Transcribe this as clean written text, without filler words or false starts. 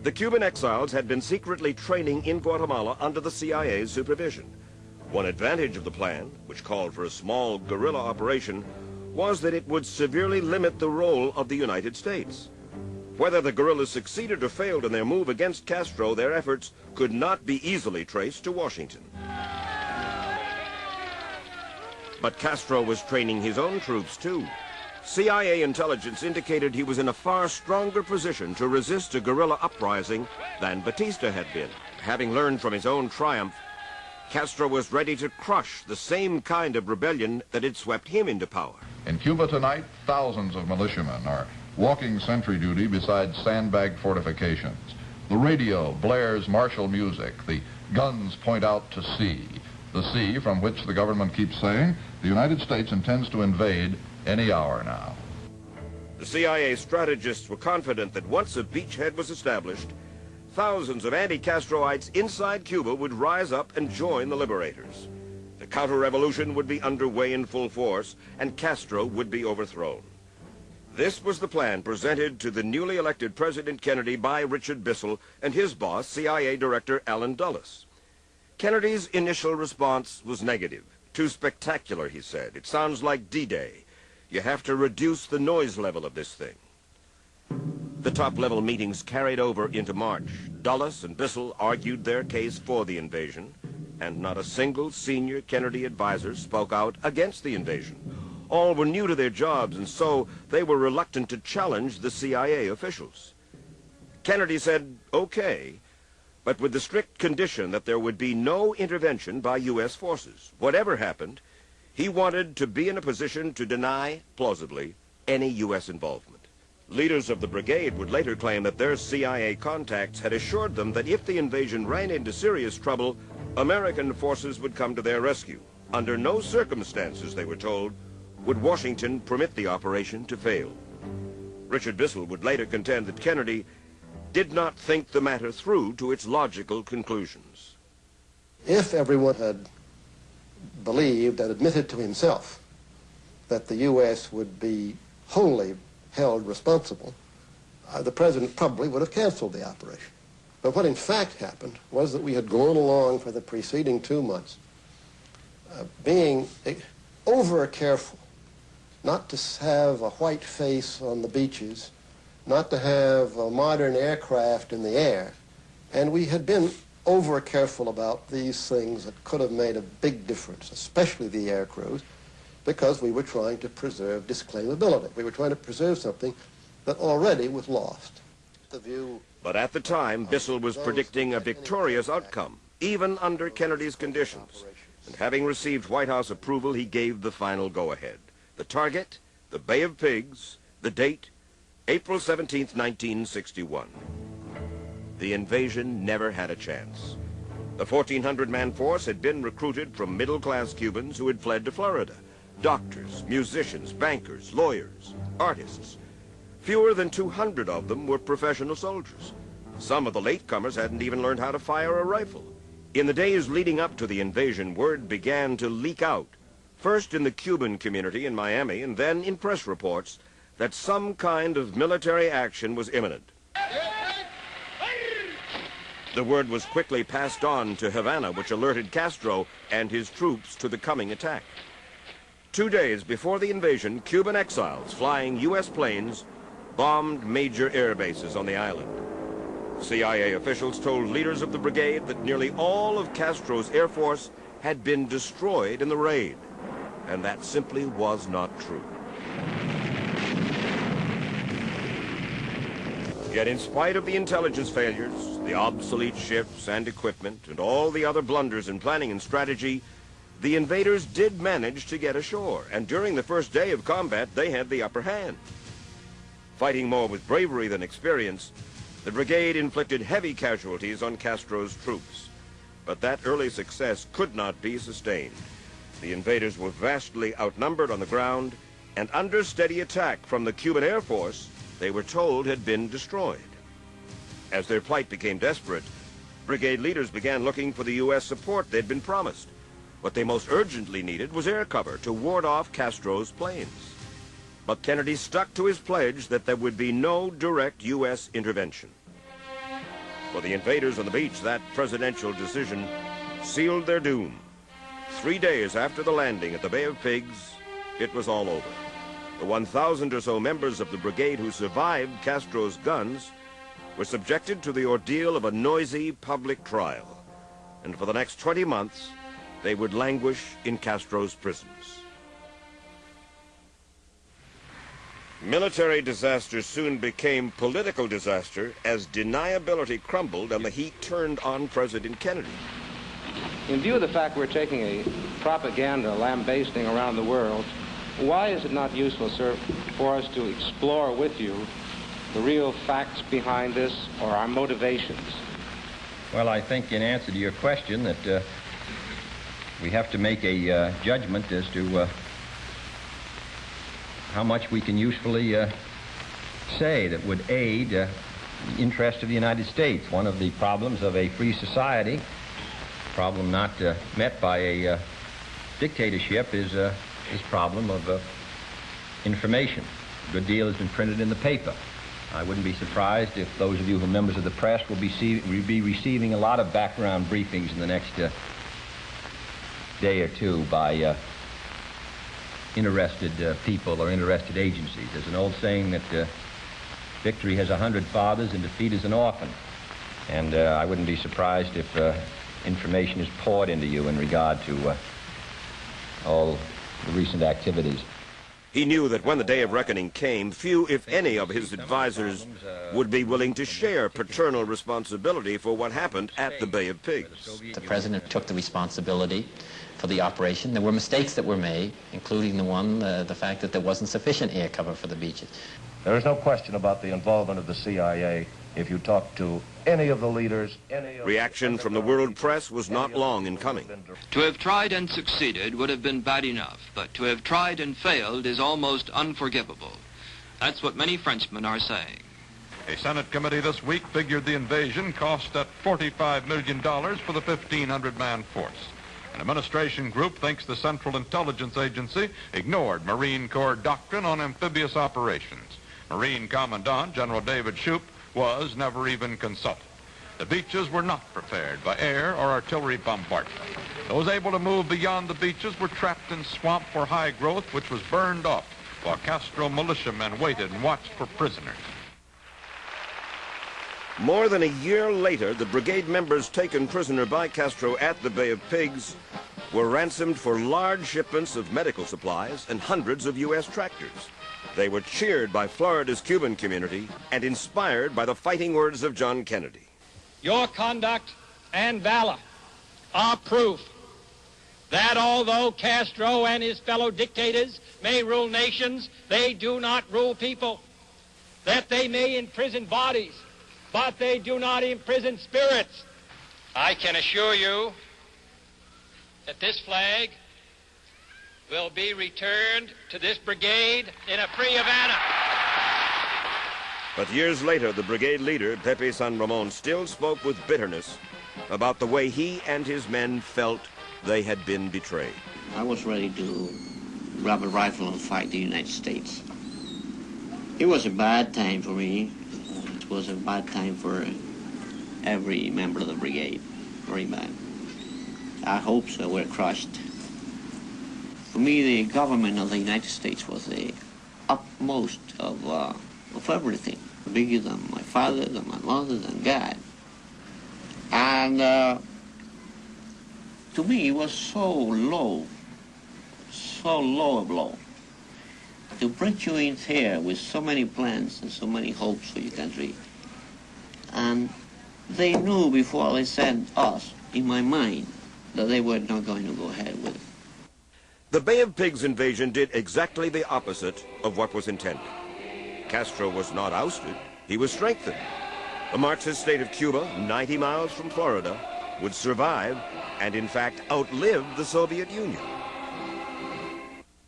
The Cuban exiles had been secretly training in Guatemala under the CIA's supervision. One advantage of the plan, which called for a small guerrilla operation, was that it would severely limit the role of the United States. Whether the guerrillas succeeded or failed in their move against Castro, their efforts could not be easily traced to Washington. But Castro was training his own troops, too. CIA intelligence indicated he was in a far stronger position to resist a guerrilla uprising than Batista had been. Having learned from his own triumph, Castro was ready to crush the same kind of rebellion that had swept him into power. In Cuba tonight, thousands of militiamen are walking sentry duty beside sandbag fortifications. The radio blares martial music. The guns point out to sea. The sea from which the government keeps saying the United States intends to invade any hour now. The CIA strategists were confident that once a beachhead was established, thousands of anti-Castroites inside Cuba would rise up and join the liberators. The counter-revolution would be underway in full force, and Castro would be overthrown. This was the plan presented to the newly elected President Kennedy by Richard Bissell and his boss, CIA Director Allen Dulles. Kennedy's initial response was negative. Too spectacular, he said. It sounds like D-Day. You have to reduce the noise level of this thing. The top-level meetings carried over into March. Dulles and Bissell argued their case for the invasion, and not a single senior Kennedy advisor spoke out against the invasion. All were new to their jobs, and so they were reluctant to challenge the CIA officials. Kennedy said, okay, but with the strict condition that there would be no intervention by U.S. forces. Whatever happened, he wanted to be in a position to deny, plausibly, any U.S. involvement. Leaders of the brigade would later claim that their CIA contacts had assured them that if the invasion ran into serious trouble, American forces would come to their rescue. Under no circumstances, they were told, would Washington permit the operation to fail. Richard Bissell would later contend that Kennedy did not think the matter through to its logical conclusions. If everyone had believed and admitted to himself that the U.S. would be wholly held responsible, the president probably would have canceled the operation. But what in fact happened was that we had gone along for the preceding 2 months being over-careful not to have a white face on the beaches, not to have a modern aircraft in the air, and we had been over-careful about these things that could have made a big difference, especially the air crews, because we were trying to preserve disclaimability. We were trying to preserve something that already was lost. But at the time, Bissell was predicting a victorious outcome, even under Kennedy's conditions. And having received White House approval, he gave the final go-ahead. The target, the Bay of Pigs, the date, April 17th, 1961. The invasion never had a chance. The 1,400-man force had been recruited from middle-class Cubans who had fled to Florida. Doctors, musicians, bankers, lawyers, artists. Fewer than 200 of them were professional soldiers. Some of the latecomers hadn't even learned how to fire a rifle. In the days leading up to the invasion, word began to leak out, first in the Cuban community in Miami and then in press reports, that some kind of military action was imminent. The word was quickly passed on to Havana, which alerted Castro and his troops to the coming attack. 2 days before the invasion, Cuban exiles flying U.S. planes bombed major air bases on the island. CIA officials told leaders of the brigade that nearly all of Castro's air force had been destroyed in the raid, and that simply was not true. Yet in spite of the intelligence failures, the obsolete ships and equipment, and all the other blunders in planning and strategy, the invaders did manage to get ashore, and during the first day of combat, they had the upper hand. Fighting more with bravery than experience, the brigade inflicted heavy casualties on Castro's troops. But that early success could not be sustained. The invaders were vastly outnumbered on the ground, and under steady attack from the Cuban Air Force, they were told had been destroyed. As their plight became desperate, brigade leaders began looking for the U.S. support they'd been promised. What they most urgently needed was air cover to ward off Castro's planes. But Kennedy stuck to his pledge that there would be no direct U.S. intervention. For the invaders on the beach, that presidential decision sealed their doom. 3 days after the landing at the Bay of Pigs, it was all over. The 1,000 or so members of the brigade who survived Castro's guns were subjected to the ordeal of a noisy public trial. And for the next 20 months, they would languish in Castro's prisons. Military disaster soon became political disaster as deniability crumbled and the heat turned on President Kennedy. In view of the fact we're taking a propaganda lambasting around the world, why is it not useful, sir, for us to explore with you the real facts behind this or our motivations? Well, I think in answer to your question that we have to make a judgment as to how much we can usefully say that would aid the interest of the United States. One of the problems of a free society, problem not met by a dictatorship, is this problem of information. A good deal has been printed in the paper. I wouldn't be surprised if those of you who are members of the press will be receiving a lot of background briefings in the next day or two by interested people or interested agencies. There's an old saying that victory has 100 fathers and defeat is an orphan. And I wouldn't be surprised if information is poured into you in regard to all the recent activities. He knew that when the day of reckoning came, few, if any, of his advisors would be willing to share paternal responsibility for what happened at the Bay of Pigs. The president took the responsibility for the operation. There were mistakes that were made, including the fact that there wasn't sufficient air cover for the beaches. There is no question about the involvement of the CIA. If you talk to any of the leaders, Reaction from the world press was not long in coming. To have tried and succeeded would have been bad enough, but to have tried and failed is almost unforgivable. That's what many Frenchmen are saying. A Senate committee this week figured the invasion cost at $45 million for the 1,500-man force. An administration group thinks the Central Intelligence Agency ignored Marine Corps doctrine on amphibious operations. Marine Commandant General David Shoup was never even consulted. The beaches were not prepared by air or artillery bombardment. Those able to move beyond the beaches were trapped in swamp for high growth, which was burned off, while Castro militiamen waited and watched for prisoners. More than a year later, the brigade members taken prisoner by Castro at the Bay of Pigs were ransomed for large shipments of medical supplies and hundreds of U.S. tractors. They were cheered by Florida's Cuban community and inspired by the fighting words of John Kennedy. Your conduct and valor are proof that although Castro and his fellow dictators may rule nations, they do not rule people. That they may imprison bodies, but they do not imprison spirits. I can assure you that this flag will be returned to this brigade in a free Havana. But years later, the brigade leader, Pepe San Ramon, still spoke with bitterness about the way he and his men felt they had been betrayed. I was ready to grab a rifle and fight the United States. It was a bad time for me. It was a bad time for every member of the brigade. Very bad. Our hopes were crushed. For me, the government of the United States was the utmost of everything. Bigger than my father, than my mother, than God. And to me, it was so low a blow. To bring you in here with so many plans and so many hopes for your country. And they knew before they sent us, in my mind, that they were not going to go ahead with it. The Bay of Pigs invasion did exactly the opposite of what was intended. Castro was not ousted, he was strengthened. The Marxist state of Cuba, 90 miles from Florida, would survive and in fact outlive the Soviet Union.